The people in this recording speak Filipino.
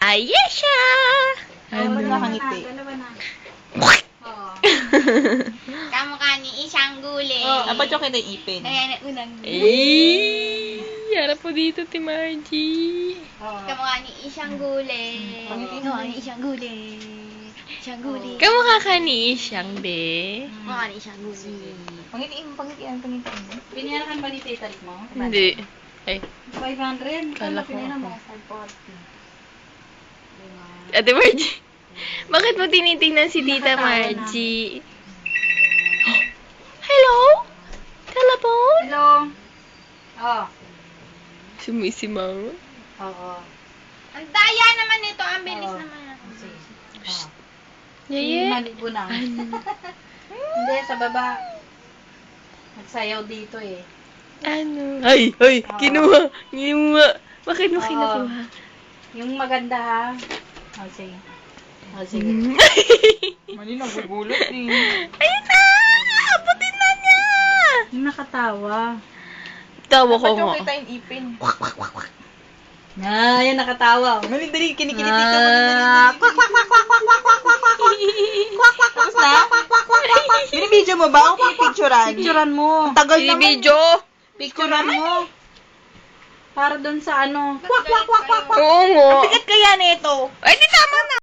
Ayesha! Ano nakangiti? Dalawa na. Oh. Kamukha ni isang guli. Dapat yung kinaipin. Ayan ang unang guli. Eh, harap po dito, Ti Margie. Kamukha ni isang guli. Kamukha ni isang guli. Isang guli. Kamukha ka ni Isyang, be. Kamukha ni isang guli. Pangitiin. Binayaran ba dito itarik mo? Hindi. Ay, 500. Kala ko na ako. mo. 540. Ate Margie. Bakit mo tinitingnan si Tita Margie? Hello? Telephone? Hello. Oh. Sumisimaw. Oo. Ang daya naman nito. Ang bilis naman. Yeye? Maligo na. Hindi, sa baba. Nagsayaw dito eh. Ano? Ay! Kinuha! Bakit mo kinukuha? Yung maganda ha. Oh, sige. Oh, sige. Mali nagugulot eh. Ayun na! Abutin na niya! Yung nakatawa. Tawa ko Dapat yung nga. kita yung ipin. Yan nakatawa. Dali, kinikilit dito. Tapos na? Binibidyo mo ba? Ako pinipicturan. Picturean mo. Tagal naman. Video! Picturean mo. Para doon sa ano. Oo nga. Bigat kaya nito. Ay, di tama na!